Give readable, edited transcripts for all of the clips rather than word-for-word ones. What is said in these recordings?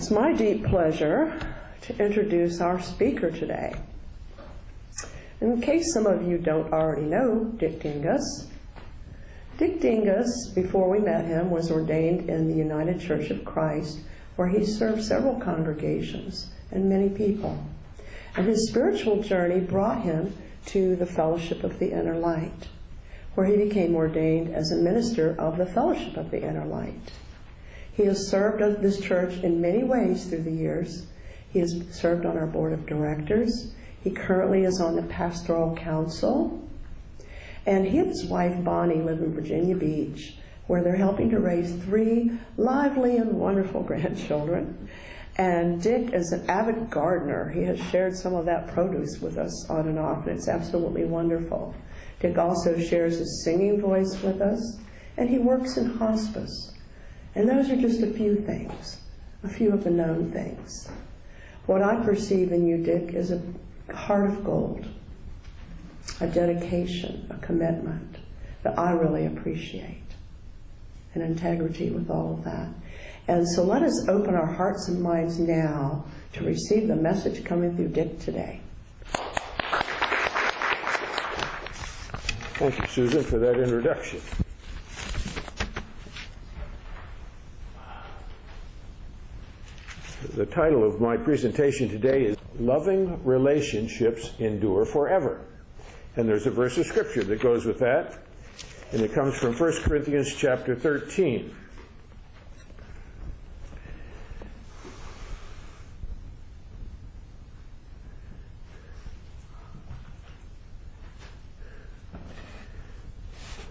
It's my deep pleasure to introduce our speaker today. In case some of you don't already know Dick Dingus, Dick Dingus, before we met him, was ordained in the United Church of Christ, where he served several congregations and many people. And his spiritual journey brought him to the Fellowship of the Inner Light, where he became ordained as a minister of the Fellowship of the Inner Light. He has served this church in many ways through the years. He has served on our board of directors. He currently is on the pastoral council. And he and his wife Bonnie live in Virginia Beach, where they're helping to raise 3 lively and wonderful grandchildren. And Dick is an avid gardener. He has shared some of that produce with us on and off, and it's absolutely wonderful. Dick also shares his singing voice with us, and he works in hospice. And those are just a few things, a few of the known things. What I perceive in you, Dick, is a heart of gold, a dedication, a commitment that I really appreciate, and integrity with all of that. And so let us open our hearts and minds now to receive the message coming through Dick today. Thank you, Susan, for that introduction. The title of my presentation today is Loving Relationships Endure Forever. And there's a verse of Scripture that goes with that, and it comes from 1 Corinthians chapter 13.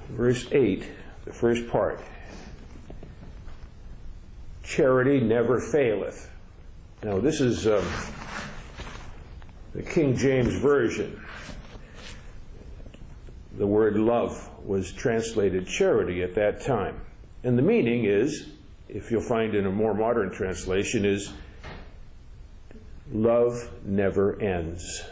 Verse 8, the first part. Charity never faileth. Now this is the King James Version. The word love was translated charity at that time. And the meaning is, if you'll find in a more modern translation, is love never ends.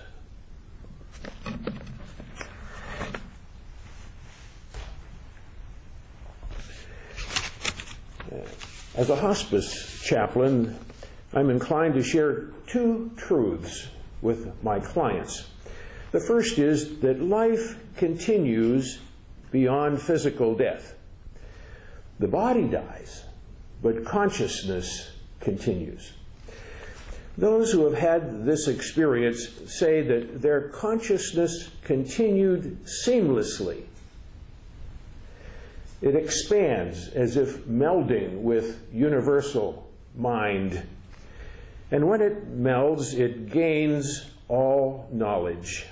As a hospice chaplain, I'm inclined to share 2 truths with my clients. The first is that life continues beyond physical death. The body dies, but consciousness continues. Those who have had this experience say that their consciousness continued seamlessly. It expands as if melding with universal mind. And when it melds, it gains all knowledge.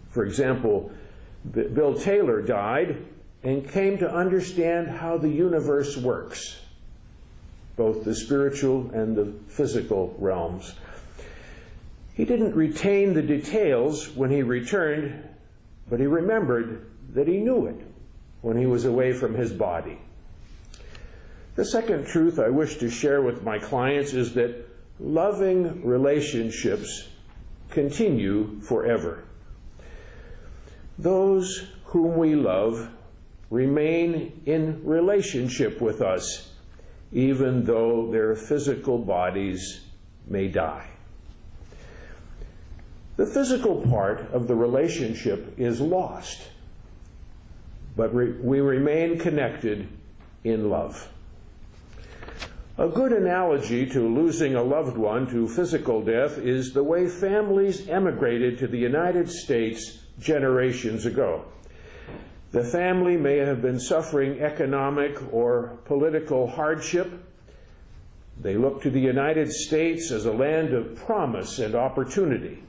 For example, Bill Taylor died and came to understand how the universe works, both the spiritual and the physical realms. He didn't retain the details when he returned, but he remembered that he knew it when he was away from his body. The second truth I wish to share with my clients is that loving relationships continue forever. Those whom we love remain in relationship with us, even though their physical bodies may die. The physical part of the relationship is lost, but we remain connected in love. A good analogy to losing a loved one to physical death is the way families emigrated to the United States generations ago. The family may have been suffering economic or political hardship. They looked to the United States as a land of promise and opportunity.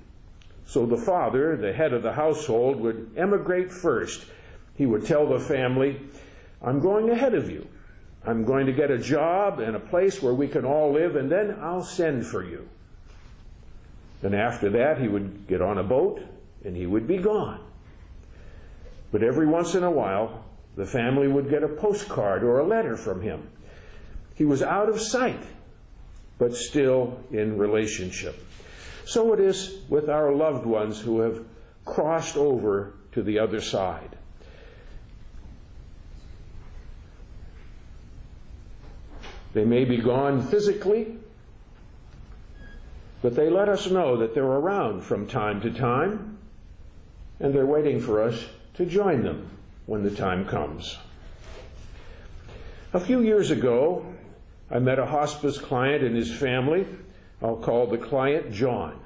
So the father, the head of the household, would emigrate first. He would tell the family, "I'm going ahead of you. I'm going to get a job and a place where we can all live, and then I'll send for you." Then after that, he would get on a boat, and he would be gone. But every once in a while, the family would get a postcard or a letter from him. He was out of sight, but still in relationship. So it is with our loved ones who have crossed over to the other side. They may be gone physically, but they let us know that they're around from time to time, and they're waiting for us to join them when the time comes. A few years ago, I met a hospice client and his family. I'll call the client John.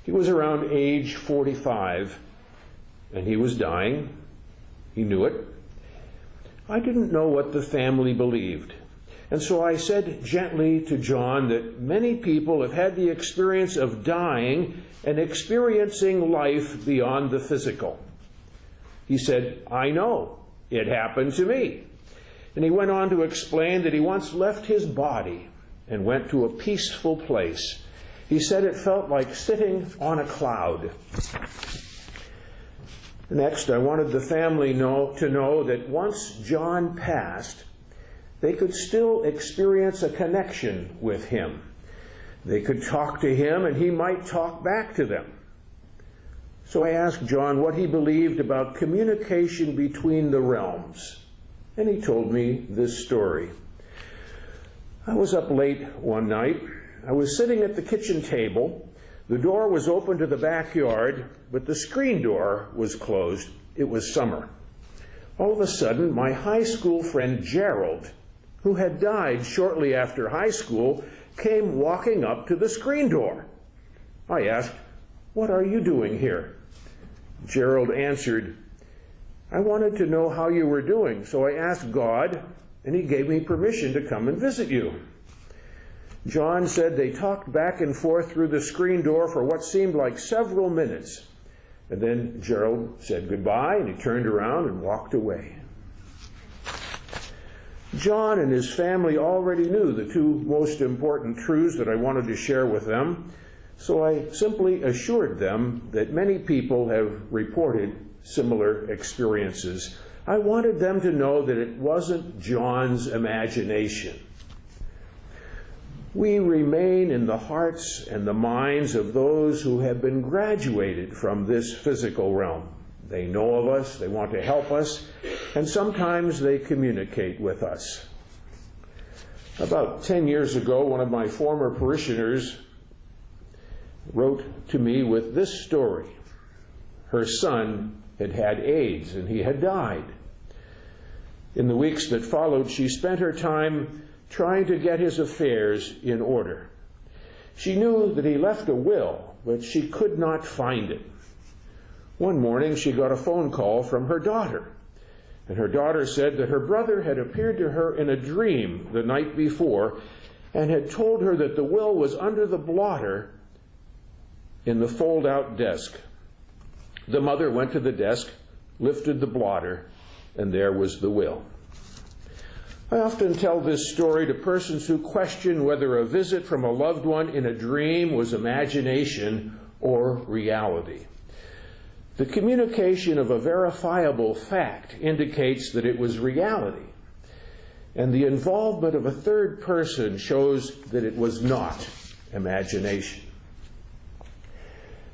He was around age 45, and he was dying. He knew it. I didn't know what the family believed, and so I said gently to John that many people have had the experience of dying and experiencing life beyond the physical. He said, "I know. It happened to me." And he went on to explain that he once left his body and went to a peaceful place. He said it felt like sitting on a cloud. Next, I wanted the family to know that once John passed, they could still experience a connection with him. They could talk to him, and he might talk back to them. So I asked John what he believed about communication between the realms. And he told me this story. I was up late one night. I was sitting at the kitchen table. The door was open to the backyard, but the screen door was closed. It was summer. All of a sudden, my high school friend Gerald, who had died shortly after high school, came walking up to the screen door. I asked, "What are you doing here?" Gerald answered, "I wanted to know how you were doing, so I asked God, and he gave me permission to come and visit you." John said they talked back and forth through the screen door for what seemed like several minutes. And then Gerald said goodbye, and he turned around and walked away. John and his family already knew the two most important truths that I wanted to share with them, so I simply assured them that many people have reported similar experiences. I wanted them to know that it wasn't John's imagination. We remain in the hearts and the minds of those who have been graduated from this physical realm. They know of us, they want to help us, and sometimes they communicate with us. About 10 years ago, one of my former parishioners wrote to me with this story. Her son had had AIDS, and he had died. In the weeks that followed, she spent her time trying to get his affairs in order. She knew that he left a will, but she could not find it. One morning, she got a phone call from her daughter, and her daughter said that her brother had appeared to her in a dream the night before and had told her that the will was under the blotter in the fold-out desk. The mother went to the desk, lifted the blotter, and there was the will. I often tell this story to persons who question whether a visit from a loved one in a dream was imagination or reality. The communication of a verifiable fact indicates that it was reality, and the involvement of a third person shows that it was not imagination.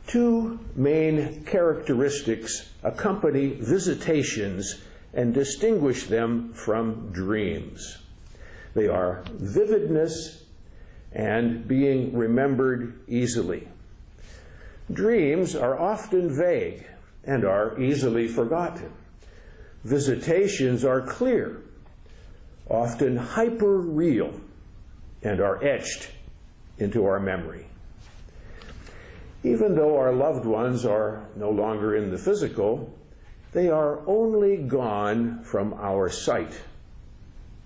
Two main characteristics accompany visitations and distinguish them from dreams. They are vividness and being remembered easily. Dreams are often vague and are easily forgotten. Visitations are clear, often hyper-real, and are etched into our memory. Even though our loved ones are no longer in the physical, they are only gone from our sight.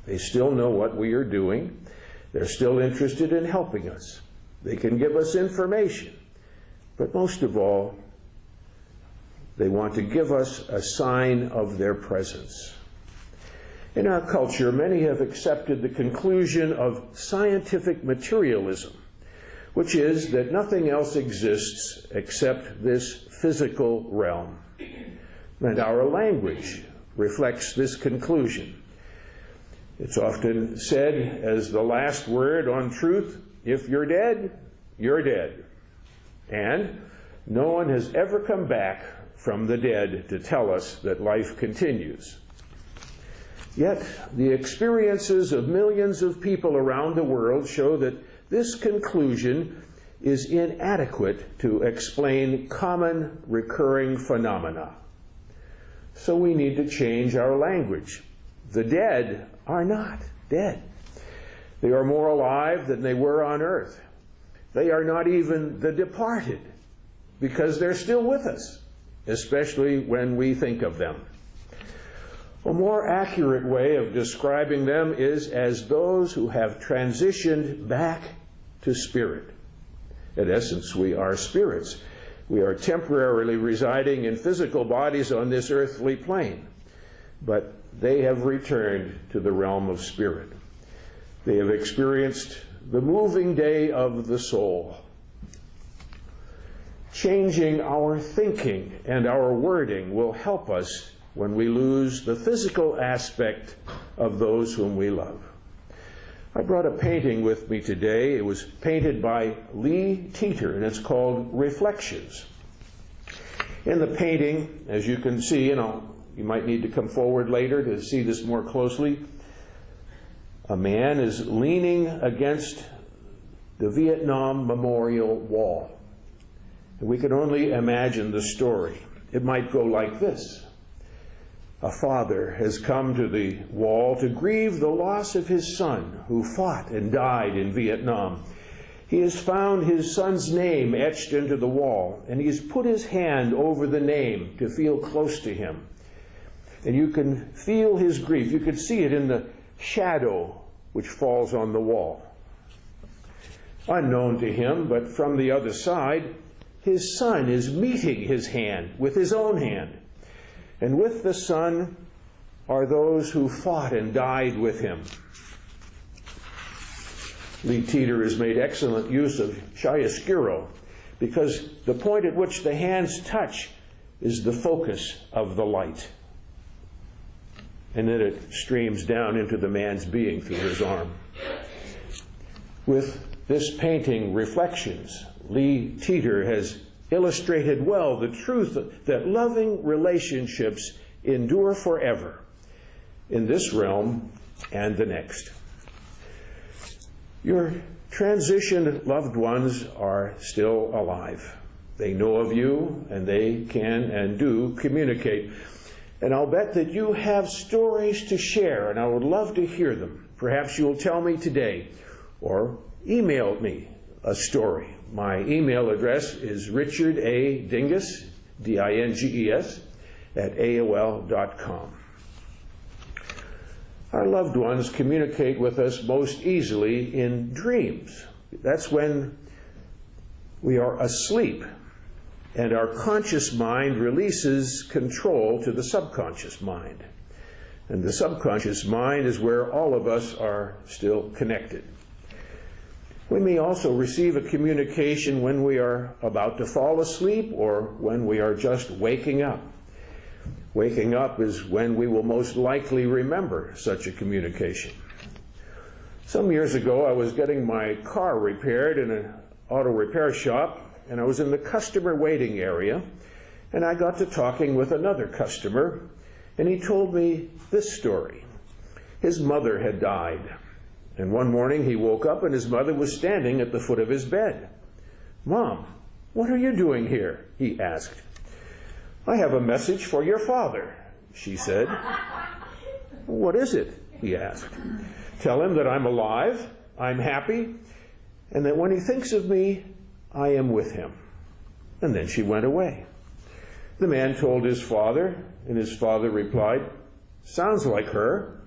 They still know what we are doing. They're still interested in helping us. They can give us information. But most of all, they want to give us a sign of their presence. In our culture, many have accepted the conclusion of scientific materialism, which is that nothing else exists except this physical realm. And our language reflects this conclusion. It's often said as the last word on truth, if you're dead, you're dead. And no one has ever come back from the dead to tell us that life continues. Yet the experiences of millions of people around the world show that this conclusion is inadequate to explain common recurring phenomena. So we need to change our language. The dead are not dead. They are more alive than they were on earth. They are not even the departed, because they're still with us, especially when we think of them. A more accurate way of describing them is as those who have transitioned back to spirit. In essence, we are spirits. We are temporarily residing in physical bodies on this earthly plane, but they have returned to the realm of spirit. They have experienced the moving day of the soul. Changing our thinking and our wording will help us when we lose the physical aspect of those whom we love. I brought a painting with me today. It was painted by Lee Teeter, and it's called Reflections. In the painting, as you can see, and you might need to come forward later to see this more closely, a man is leaning against the Vietnam Memorial Wall. And we can only imagine the story. It might go like this. A father has come to the wall to grieve the loss of his son who fought and died in Vietnam. He has found his son's name etched into the wall, and he has put his hand over the name to feel close to him. And you can feel his grief. You can see it in the shadow which falls on the wall. Unknown to him, but from the other side, his son is meeting his hand with his own hand. And with the son are those who fought and died with him. Lee Teeter has made excellent use of chiaroscuro because the point at which the hands touch is the focus of the light. And then it streams down into the man's being through his arm. With this painting, Reflections, Lee Teeter has illustrated well the truth that loving relationships endure forever in this realm and the next. Your transitioned loved ones are still alive. They know of you, and they can and do communicate. And I'll bet that you have stories to share, and I would love to hear them. Perhaps you'll tell me today, or email me a story. My email address is richardadinges, D-I-N-G-E-S, @AOL.com. Our loved ones communicate with us most easily in dreams. That's when we are asleep and our conscious mind releases control to the subconscious mind. And the subconscious mind is where all of us are still connected. We may also receive a communication when we are about to fall asleep or when we are just waking up. Waking up is when we will most likely remember such a communication. Some years ago, I was getting my car repaired in an auto repair shop, and I was in the customer waiting area, and I got to talking with another customer, and he told me this story. His mother had died, and one morning he woke up and his mother was standing at the foot of his bed. "Mom, what are you doing here?" he asked. "I have a message for your father," she said. "What is it?" he asked. "Tell him that I'm alive, I'm happy, and that when he thinks of me, I am with him." And then she went away. The man told his father, and his father replied, "Sounds like her."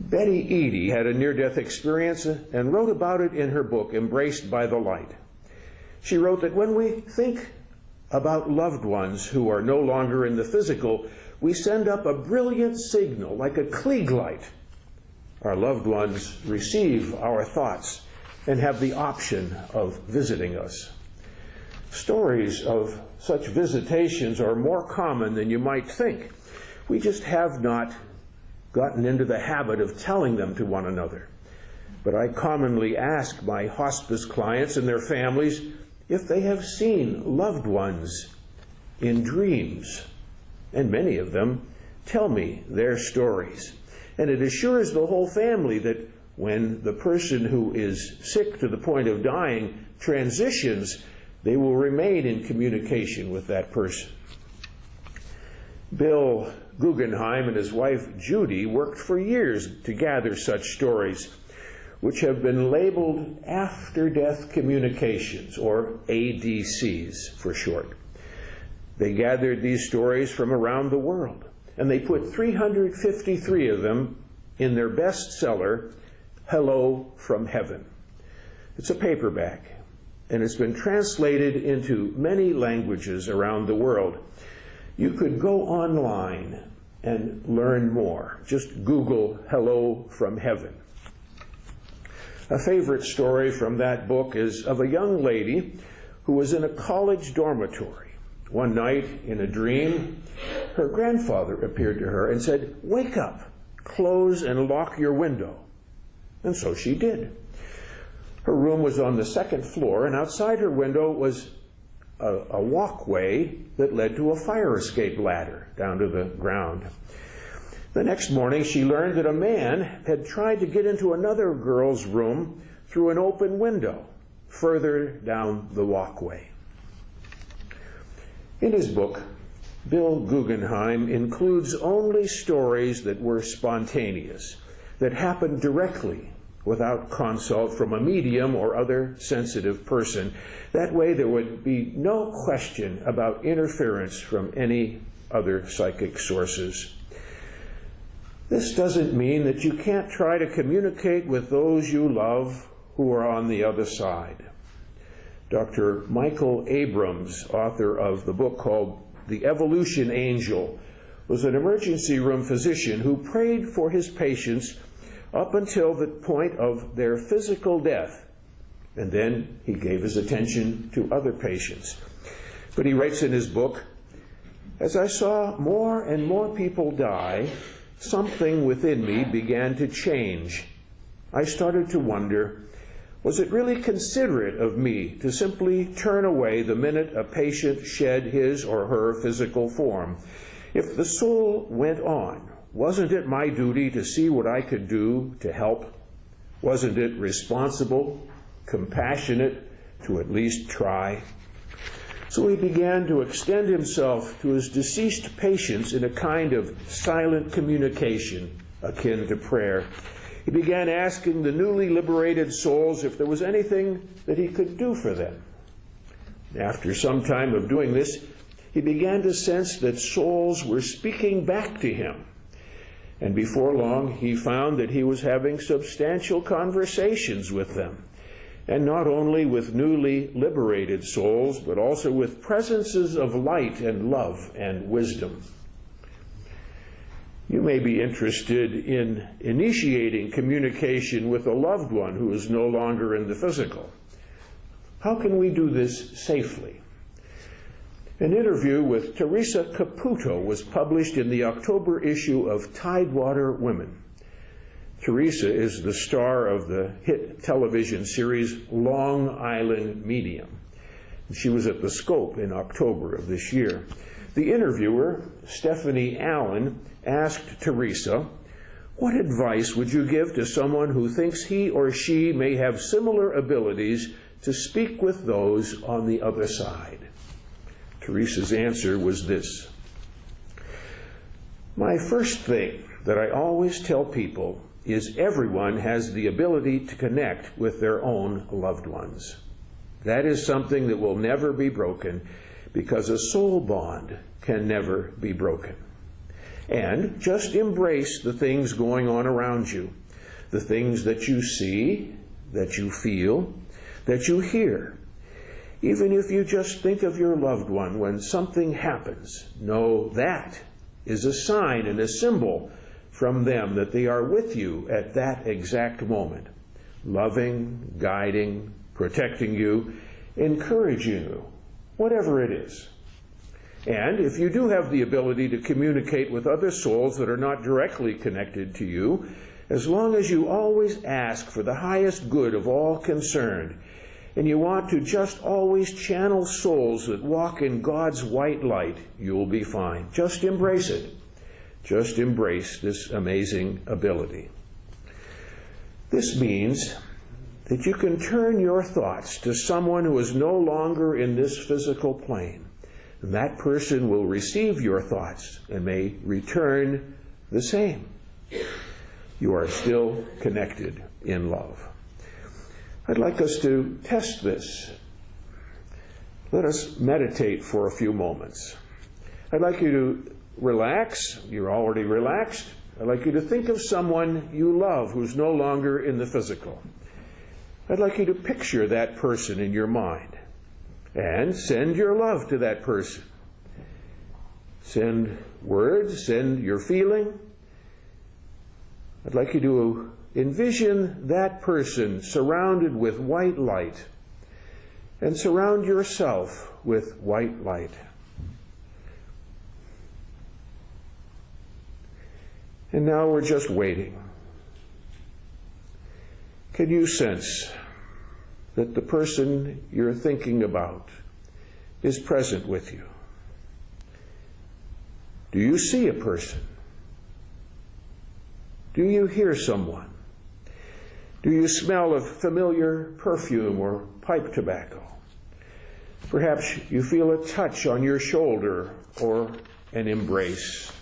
Betty Eady had a near-death experience and wrote about it in her book, Embraced by the Light. She wrote that when we think about loved ones who are no longer in the physical, we send up a brilliant signal like a Klieg light. Our loved ones receive our thoughts and have the option of visiting us. Stories of such visitations are more common than you might think. We just have not gotten into the habit of telling them to one another. But I commonly ask my hospice clients and their families if they have seen loved ones in dreams. And many of them tell me their stories. And it assures the whole family that when the person who is sick to the point of dying transitions, they will remain in communication with that person. Bill Guggenheim and his wife Judy worked for years to gather such stories, which have been labeled after-death communications, or ADCs for short. They gathered these stories from around the world, and they put 353 of them in their bestseller, Hello from Heaven. It's a paperback, and it's been translated into many languages around the world. You could go online and learn more. Just Google Hello from Heaven. A favorite story from that book is of a young lady who was in a college dormitory. One night, in a dream, her grandfather appeared to her and said, "Wake up, close and lock your window." And so she did. Her room was on the second floor, and outside her window was a walkway that led to a fire escape ladder down to the ground. The next morning, she learned that a man had tried to get into another girl's room through an open window further down the walkway. In his book, Bill Guggenheim includes only stories that were spontaneous, that happened directly without consult from a medium or other sensitive person. That way there would be no question about interference from any other psychic sources. This doesn't mean that you can't try to communicate with those you love who are on the other side. Dr. Michael Abrams, author of the book called The Evolution Angel, was an emergency room physician who prayed for his patients up until the point of their physical death, and then he gave his attention to other patients. But he writes in his book, "As I saw more and more people die, something within me began to change. I started to wonder, was it really considerate of me to simply turn away the minute a patient shed his or her physical form? If the soul went on, wasn't it my duty to see what I could do to help? Wasn't it responsible, compassionate to at least try?" So he began to extend himself to his deceased patients in a kind of silent communication akin to prayer. He began asking the newly liberated souls if there was anything that he could do for them. After some time of doing this, he began to sense that souls were speaking back to him. And before long, he found that he was having substantial conversations with them. And not only with newly liberated souls, but also with presences of light and love and wisdom. You may be interested in initiating communication with a loved one who is no longer in the physical. How can we do this safely? An interview with Teresa Caputo was published in the October issue of Tidewater Women. Teresa is the star of the hit television series Long Island Medium. She was at the Scope in October of this year. The interviewer, Stephanie Allen, asked Teresa, "What advice would you give to someone who thinks he or she may have similar abilities to speak with those on the other side?" Teresa's answer was this: "My first thing that I always tell people is everyone has the ability to connect with their own loved ones. That is something that will never be broken because a soul bond can never be broken. And just embrace the things going on around you, the things that you see, that you feel, that you hear. Even if you just think of your loved one when something happens, know that is a sign and a symbol from them that they are with you at that exact moment, loving, guiding, protecting you, encouraging you, whatever it is. And if you do have the ability to communicate with other souls that are not directly connected to you, as long as you always ask for the highest good of all concerned, and you want to just always channel souls that walk in God's white light, you'll be fine. Just embrace it. Just embrace this amazing ability." This means that you can turn your thoughts to someone who is no longer in this physical plane. And that person will receive your thoughts and may return the same. You are still connected in love. I'd like us to test this. Let us meditate for a few moments. I'd like you to relax. You're already relaxed. I'd like you to think of someone you love who's no longer in the physical. I'd like you to picture that person in your mind and send your love to that person. Send words, send your feeling. I'd like you to envision that person surrounded with white light and surround yourself with white light. And now we're just waiting. Can you sense that the person you're thinking about is present with you? Do you see a person? Do you hear someone? Do you smell a familiar perfume or pipe tobacco? Perhaps you feel a touch on your shoulder or an embrace.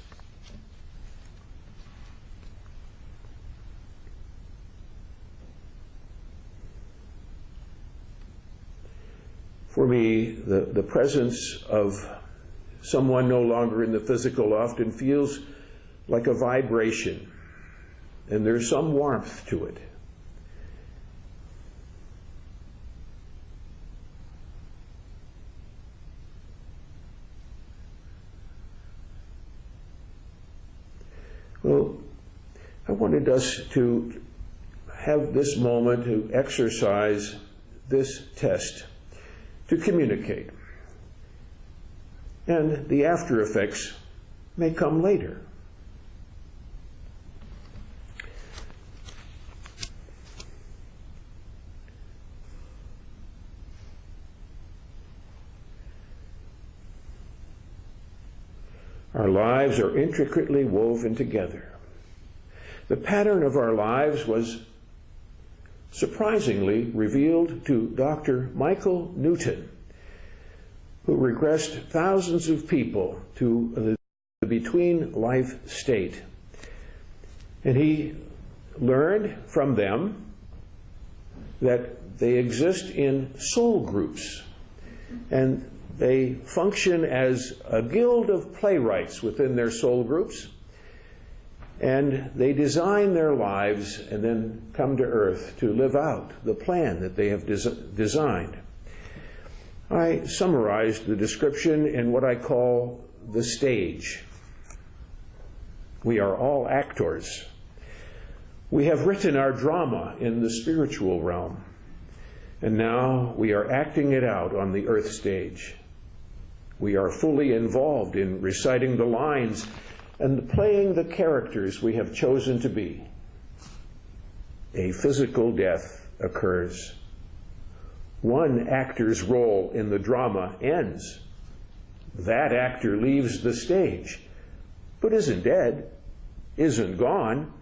For me, the presence of someone no longer in the physical often feels like a vibration, and there's some warmth to it. Well, I wanted us to have this moment to exercise this test, to communicate. And the after effects may come later. Our lives are intricately woven together. The pattern of our lives was surprisingly revealed to Dr. Michael Newton, who regressed thousands of people to the between-life state. And he learned from them that they exist in soul groups, and they function as a guild of playwrights within their soul groups, and they design their lives and then come to earth to live out the plan that they have designed. I summarized the description in what I call the stage. We are all actors. We have written our drama in the spiritual realm, and now we are acting it out on the earth stage. We are fully involved in reciting the lines and playing the characters we have chosen to be. A physical death occurs. One actor's role in the drama ends. That actor leaves the stage, but isn't dead, isn't gone,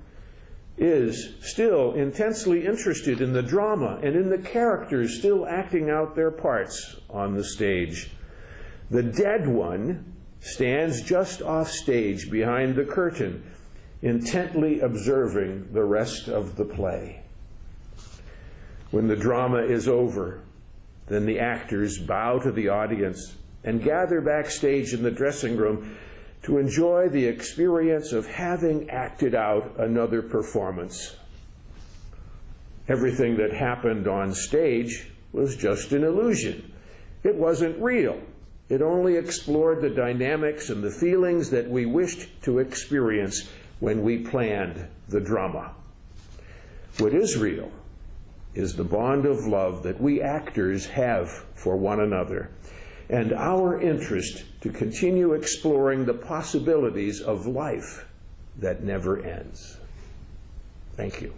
is still intensely interested in the drama and in the characters still acting out their parts on the stage. The dead one stands just off stage behind the curtain, intently observing the rest of the play. When the drama is over, then the actors bow to the audience and gather backstage in the dressing room to enjoy the experience of having acted out another performance. Everything that happened on stage was just an illusion. It wasn't real. It only explored the dynamics and the feelings that we wished to experience when we planned the drama. What is real is the bond of love that we actors have for one another, and our interest to continue exploring the possibilities of life that never ends. Thank you.